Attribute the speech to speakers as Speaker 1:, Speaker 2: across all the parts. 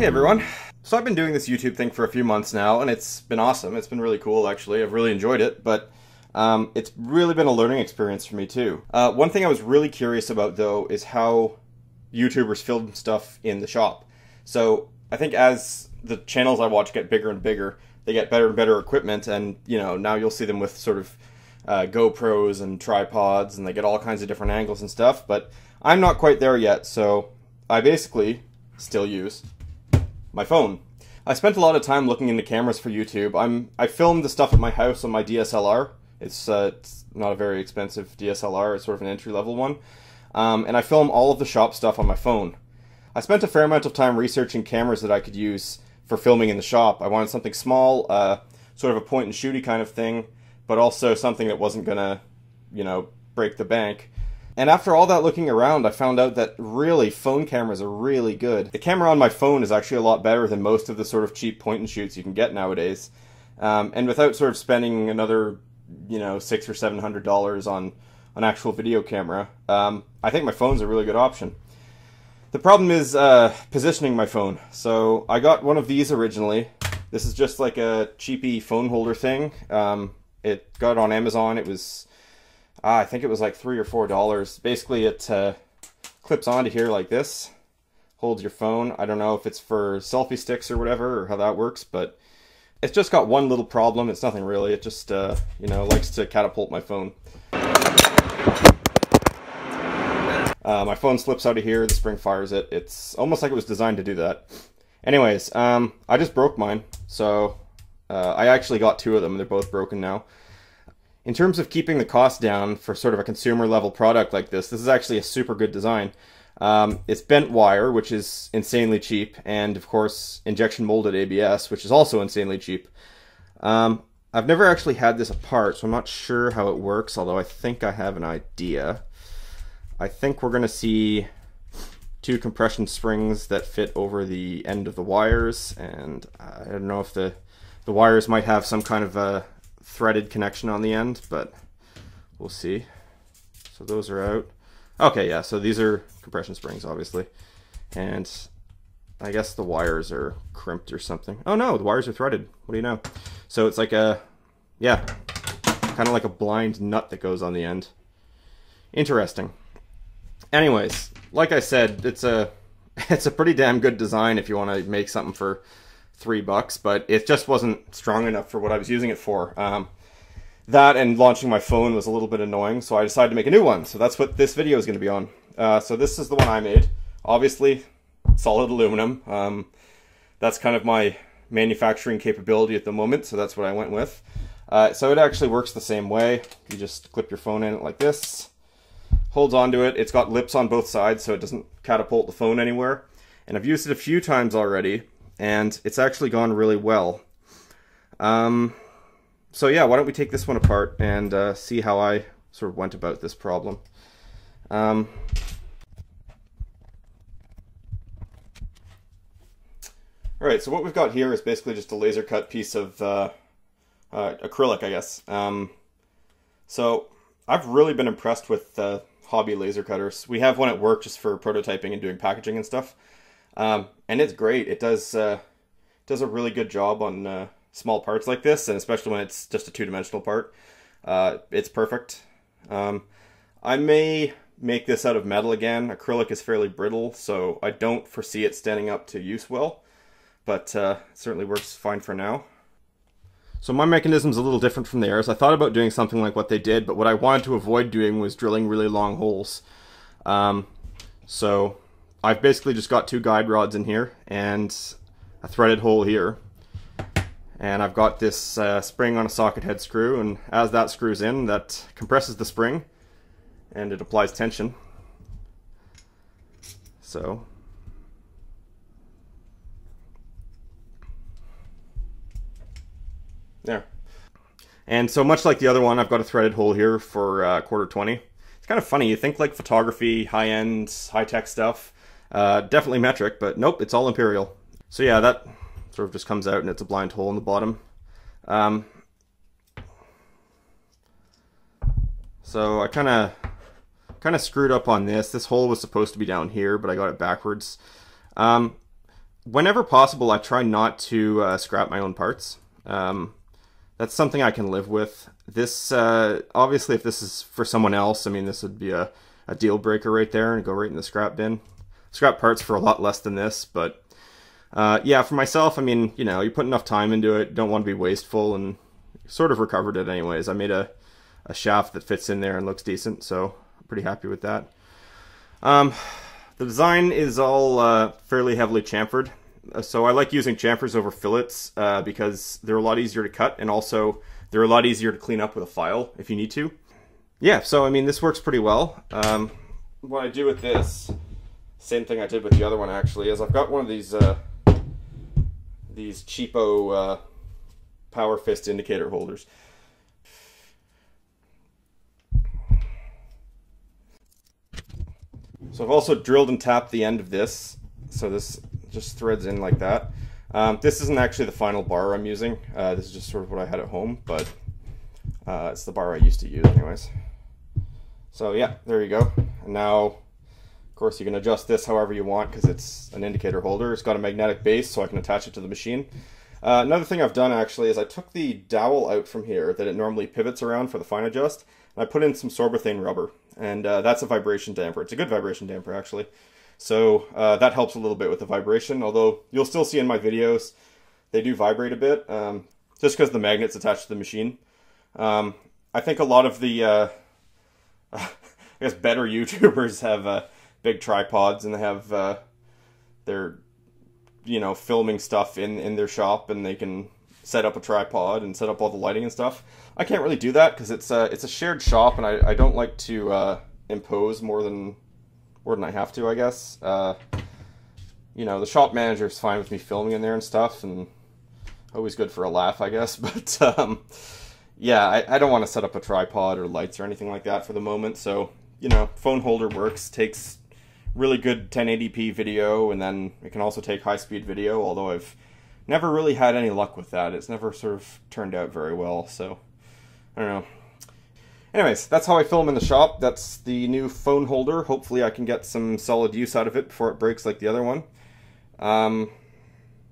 Speaker 1: Hey everyone. So I've been doing this YouTube thing for a few months now, and it's been awesome. It's been really cool, actually. I've really enjoyed it, but it's really been a learning experience for me too. One thing I was really curious about though is how YouTubers film stuff in the shop. So I think as the channels I watch get bigger and bigger, they get better and better equipment, and now you'll see them with sort of GoPros and tripods, and they get all kinds of different angles and stuff, but I'm not quite there yet, so I basically still use my phone. I spent a lot of time looking into cameras for YouTube. I filmed the stuff at my house on my DSLR. It's not a very expensive DSLR, it's sort of an entry-level one. And I film all of the shop stuff on my phone. I spent a fair amount of time researching cameras that I could use for filming in the shop. I wanted something small, sort of a point-and-shooty kind of thing, but also something that wasn't gonna, break the bank. And after all that looking around, I found out that really phone cameras are really good. The camera on my phone is actually a lot better than most of the sort of cheap point-and-shoots you can get nowadays. And without sort of spending another, $600 or $700 on an actual video camera, I think my phone's a really good option. The problem is positioning my phone. So I got one of these originally. This is just like a cheapy phone holder thing. It got on Amazon. It was, I think it was like $3 or $4. Basically, it clips onto here like this, holds your phone. I don't know if it's for selfie sticks or whatever, or how that works, but it's just got one little problem. It's nothing really. It just, likes to catapult my phone. My phone slips out of here, the spring fires it. It's almost like it was designed to do that. Anyways, I just broke mine, so I actually got two of them. They're both broken now. In terms of keeping the cost down for sort of a consumer level product like this is actually a super good design. It's bent wire, which is insanely cheap, and of course injection molded ABS, which is also insanely cheap. I've never actually had this apart, so I'm not sure how it works, although I think I have an idea. I think we're going to see two compression springs that fit over the end of the wires, and I don't know if the wires might have some kind of a threaded connection on the end, but we'll see. So those are out. Okay, yeah, so these are compression springs, obviously. And I guess the wires are crimped or something. Oh no, the wires are threaded. What do you know? So it's like a, yeah, kind of like a blind nut that goes on the end. Interesting. Anyways, like I said, it's a pretty damn good design if you want to make something for $3, but it just wasn't strong enough for what I was using it for. That and launching my phone was a little bit annoying, so I decided to make a new one. So that's what this video is going to be on. So this is the one I made. Obviously, solid aluminum. That's kind of my manufacturing capability at the moment, so that's what I went with. So it actually works the same way. You just clip your phone in it like this. Holds onto it. It's got lips on both sides, so it doesn't catapult the phone anywhere. And I've used it a few times already, and it's actually gone really well. So yeah, why don't we take this one apart and see how I sort of went about this problem. Alright, so what we've got here is basically just a laser cut piece of acrylic, I guess. So I've really been impressed with hobby laser cutters. We have one at work just for prototyping and doing packaging and stuff. And it's great. It does a really good job on small parts like this, and especially when it's just a two-dimensional part. It's perfect. I may make this out of metal again. Acrylic is fairly brittle, so I don't foresee it standing up to use well, but it certainly works fine for now. So my mechanism's a little different from theirs. I thought about doing something like what they did, but what I wanted to avoid doing was drilling really long holes. So I've basically just got two guide rods in here and a threaded hole here. And I've got this spring on a socket head screw, and as that screws in, that compresses the spring and it applies tension. So there. And so much like the other one, I've got a threaded hole here for $1/4 It's kind of funny. You think like photography, high-end, high-tech stuff, definitely metric, but nope, it's all imperial. So yeah, that sort of just comes out and it's a blind hole in the bottom. So I kind of screwed up on this. This hole was supposed to be down here, but I got it backwards. whenever possible, I try not to scrap my own parts. That's something I can live with. This, obviously, if this is for someone else, I mean, this would be a deal breaker right there and go right in the scrap bin. Scrap parts for a lot less than this, but yeah, for myself, I mean, you know, you put enough time into it, don't want to be wasteful, and sort of recovered it anyways. I made a shaft that fits in there and looks decent, so I'm pretty happy with that. The design is all fairly heavily chamfered. So I like using chamfers over fillets because they're a lot easier to cut, and also they're a lot easier to clean up with a file if you need to. Yeah, so I mean, this works pretty well. What I do with this, same thing I did with the other one actually, is I've got one of these cheapo power fist indicator holders. So I've also drilled and tapped the end of this, so this just threads in like that. This isn't actually the final bar I'm using. This is just sort of what I had at home, but it's the bar I used to use anyways. So yeah, there you go. And now, of course, you can adjust this however you want because it's an indicator holder. It's got a magnetic base, so I can attach it to the machine. Another thing I've done actually is I took the dowel out from here that it normally pivots around for the fine adjust, and I put in some sorbothane rubber, and that's a vibration damper. It's a good vibration damper actually. So that helps a little bit with the vibration, although you'll still see in my videos they do vibrate a bit, just because the magnet's attached to the machine. I think a lot of the I guess better YouTubers have big tripods, and they have their, you know, filming stuff in their shop, and they can set up a tripod and set up all the lighting and stuff. I can't really do that because it's a shared shop, and I don't like to impose more than I have to, I guess. You know, the shop manager is fine with me filming in there and stuff, and always good for a laugh, I guess. But yeah, I don't want to set up a tripod or lights or anything like that for the moment. So, you know, phone holder works, takes really good 1080p video, and then it can also take high-speed video, although I've never really had any luck with that. It's never sort of turned out very well, so I don't know. Anyways, that's how I film in the shop. That's the new phone holder. Hopefully I can get some solid use out of it before it breaks like the other one.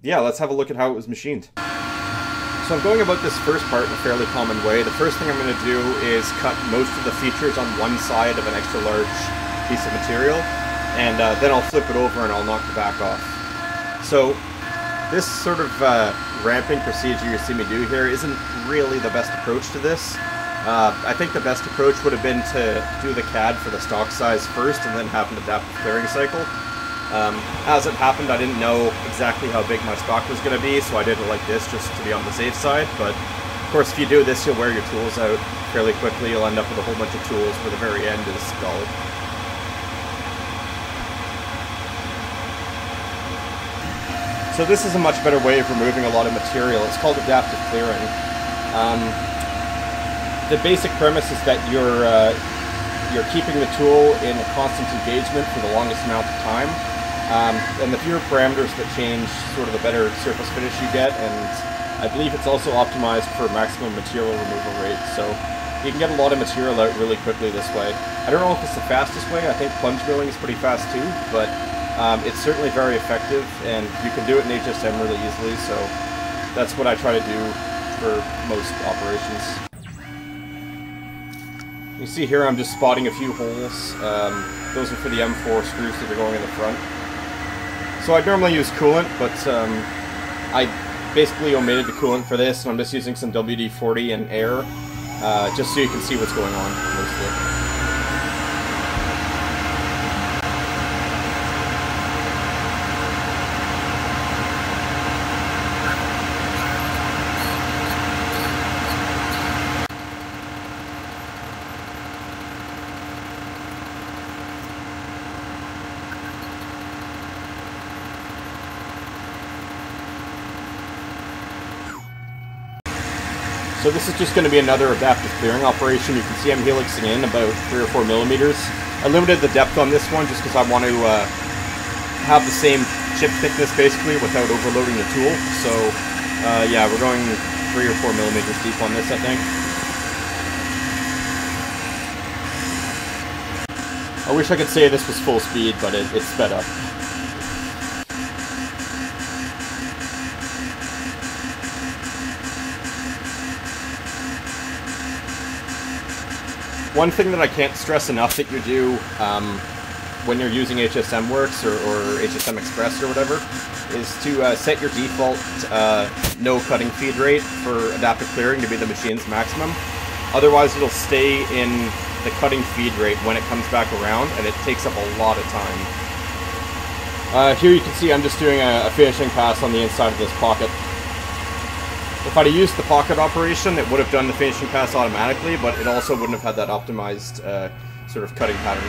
Speaker 1: Yeah, let's have a look at how it was machined. So I'm going about this first part in a fairly common way. The first thing I'm going to do is cut most of the features on one side of an extra large piece of material, and then I'll flip it over and I'll knock the back off. So this sort of ramping procedure you see me do here isn't really the best approach to this. I think the best approach would have been to do the CAD for the stock size first and then have an adaptive clearing cycle. As it happened, I didn't know exactly how big my stock was going to be, so I did it like this just to be on the safe side. But of course, if you do this, you'll wear your tools out fairly quickly. You'll end up with a whole bunch of tools where the very end is dull. So this is a much better way of removing a lot of material. It's called adaptive clearing. The basic premise is that you're keeping the tool in a constant engagement for the longest amount of time, and the fewer parameters that change, sort of the better surface finish you get. And I believe it's also optimized for maximum material removal rate, so you can get a lot of material out really quickly this way. I don't know if it's the fastest way. I think plunge milling is pretty fast too, but it's certainly very effective, and you can do it in HSM really easily. So that's what I try to do for most operations. You see here I'm just spotting a few holes. Those are for the M4 screws that are going in the front. So I'd normally use coolant, but I basically omitted the coolant for this, and I'm just using some WD-40 and air, just so you can see what's going on mostly. So this is just going to be another adaptive clearing operation. You can see I'm helixing in about 3 or 4 millimeters. I limited the depth on this one just because I want to have the same chip thickness basically without overloading the tool. So yeah, we're going 3 or 4 millimeters deep on this, I think. I wish I could say this was full speed, but it's sped up. One thing that I can't stress enough that you do when you're using HSM Works or HSM Express or whatever is to set your default no cutting feed rate for adaptive clearing to be the machine's maximum. Otherwise it'll stay in the cutting feed rate when it comes back around, and it takes up a lot of time. Here you can see I'm just doing a finishing pass on the inside of this pocket. If I'd have used the pocket operation, it would have done the finishing pass automatically, but it also wouldn't have had that optimized sort of cutting pattern.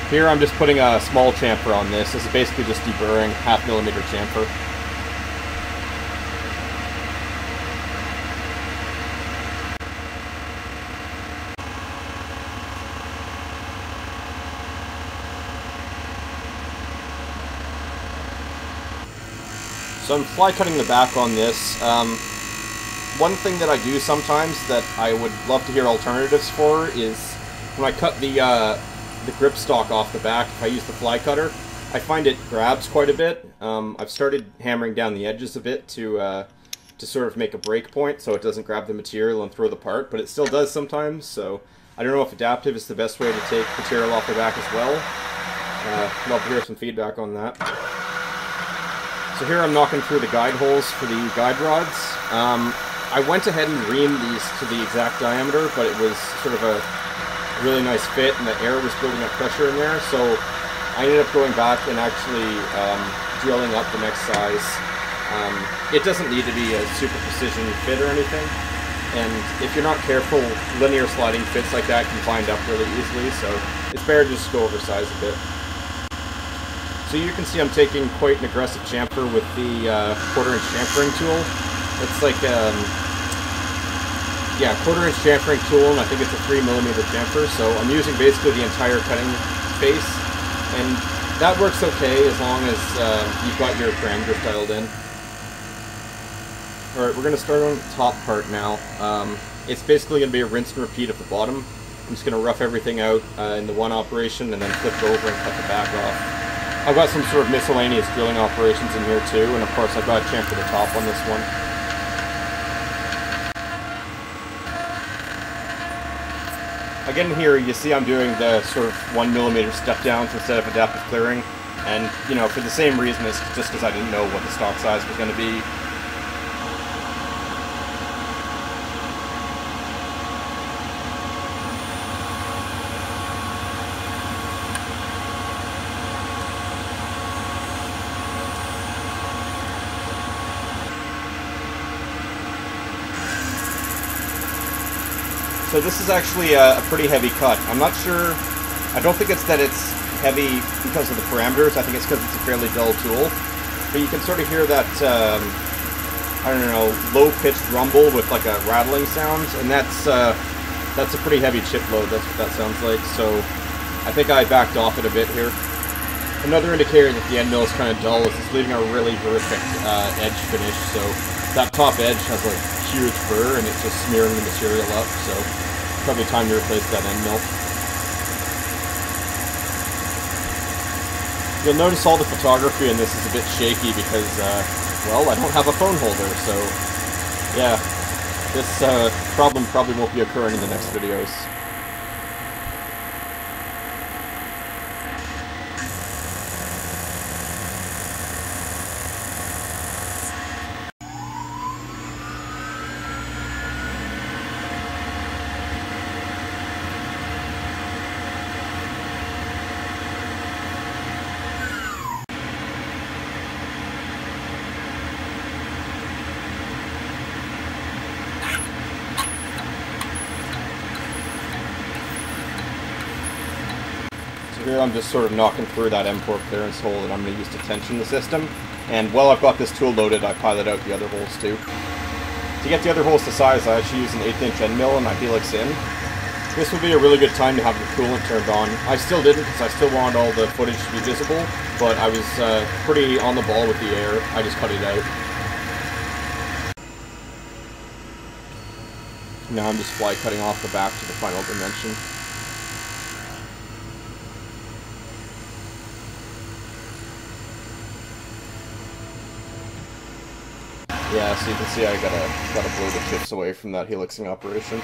Speaker 1: Here I'm just putting a small chamfer on this. This is basically just deburring 0.5 millimeter chamfer. So I'm fly cutting the back on this. One thing that I do sometimes that I would love to hear alternatives for is when I cut the grip stock off the back, if I use the fly cutter, I find it grabs quite a bit. I've started hammering down the edges a bit to sort of make a break point so it doesn't grab the material and throw the part, but it still does sometimes, so I don't know if adaptive is the best way to take material off the back as well. Love to hear some feedback on that. So here I'm knocking through the guide holes for the guide rods. I went ahead and reamed these to the exact diameter, but it was sort of a really nice fit and the air was building up pressure in there, so I ended up going back and actually drilling up the next size. It doesn't need to be a super precision fit or anything, and if you're not careful, linear sliding fits like that can bind up really easily, so it's better to just go oversize a bit. So you can see I'm taking quite an aggressive chamfer with the 1/4 inch chamfering tool. It's like, yeah, 1/4 inch chamfering tool, and I think it's a 3 millimeter chamfer, so I'm using basically the entire cutting space, and that works okay as long as you've got your parameters dialed in. Alright, we're going to start on the top part now. It's basically going to be a rinse and repeat of the bottom. I'm just going to rough everything out in the one operation and then flip it over and cut the back off. I've got some sort of miscellaneous drilling operations in here too, and of course I've got a chamfer the top on this one. Again here you see I'm doing the sort of 1 millimeter step downs instead of adaptive clearing, and you know, for the same reason, it's just because I didn't know what the stock size was going to be. So this is actually a pretty heavy cut. I'm not sure, I don't think it's that it's heavy because of the parameters, I think it's because it's a fairly dull tool. But you can sort of hear that, I don't know, low-pitched rumble with like a rattling sound, and that's a pretty heavy chip load, that's what that sounds like, so I think I backed off it a bit here. Another indicator that the end mill is kind of dull is it's leaving a really perfect edge finish, so that top edge has like huge burr and it's just smearing the material up, so probably time to replace that end mill. You'll notice all the photography in this is a bit shaky because, well, I don't have a phone holder, so yeah, this problem probably won't be occurring in the next videos. Here I'm just sort of knocking through that M4 clearance hole that I'm going to use to tension the system, and while I've got this tool loaded, I pilot out the other holes too. To get the other holes to size, I actually use an 1/8 inch end mill and my helix in. This would be a really good time to have the coolant turned on. I still didn't because I still wanted all the footage to be visible, but I was pretty on the ball with the air. I just cut it out. Now I'm just fly cutting off the back to the final dimension. Yeah, so you can see I gotta blow the chips away from that helixing operation.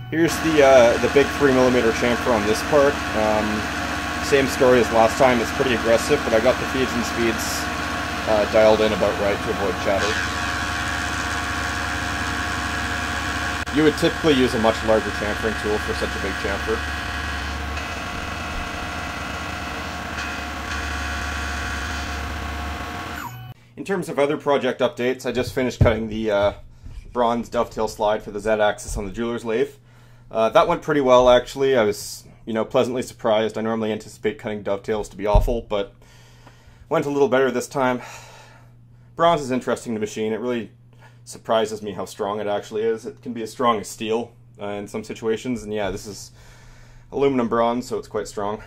Speaker 1: Here's the big 3mm chamfer on this part. Same story as last time, it's pretty aggressive, but I got the feeds and speeds dialed in about right to avoid chatter. You would typically use a much larger chamfering tool for such a big chamfer. In terms of other project updates, I just finished cutting the bronze dovetail slide for the Z-axis on the jeweler's lathe. That went pretty well, actually. I was, pleasantly surprised. I normally anticipate cutting dovetails to be awful, but went a little better this time. Bronze is interesting to machine. It really surprises me how strong it actually is. It can be as strong as steel in some situations, and yeah, this is aluminum bronze, so it's quite strong.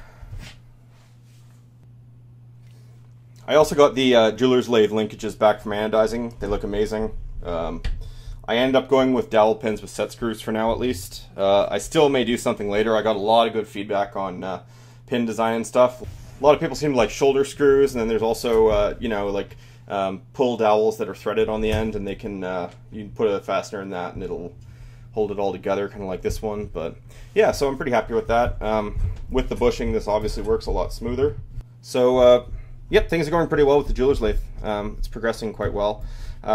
Speaker 1: I also got the jeweler's lathe linkages back from anodizing. They look amazing. I ended up going with dowel pins with set screws for now, at least. I still may do something later. I got a lot of good feedback on pin design and stuff. A lot of people seem to like shoulder screws, and then there's also, pull dowels that are threaded on the end, and they can, you can put a fastener in that and it'll hold it all together, kind of like this one. But yeah, so I'm pretty happy with that. With the bushing, this obviously works a lot smoother. So, yep, things are going pretty well with the jeweler's lathe. It's progressing quite well.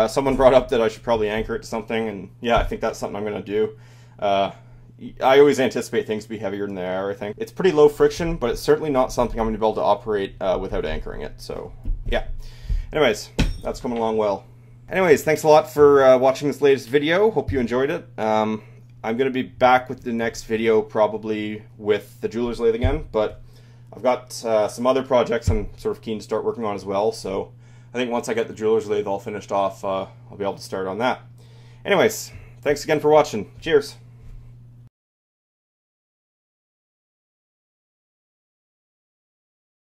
Speaker 1: Someone brought up that I should probably anchor it to something, and yeah, I think that's something I'm going to do. I always anticipate things to be heavier than they are, I think. It's pretty low friction, but it's certainly not something I'm going to be able to operate without anchoring it, so yeah. Anyways, that's coming along well. Anyways, thanks a lot for watching this latest video. Hope you enjoyed it. I'm going to be back with the next video probably with the jeweler's lathe again, but I've got some other projects I'm sort of keen to start working on as well, so I think once I get the jeweler's lathe all finished off, I'll be able to start on that. Anyways, thanks again for watching. Cheers!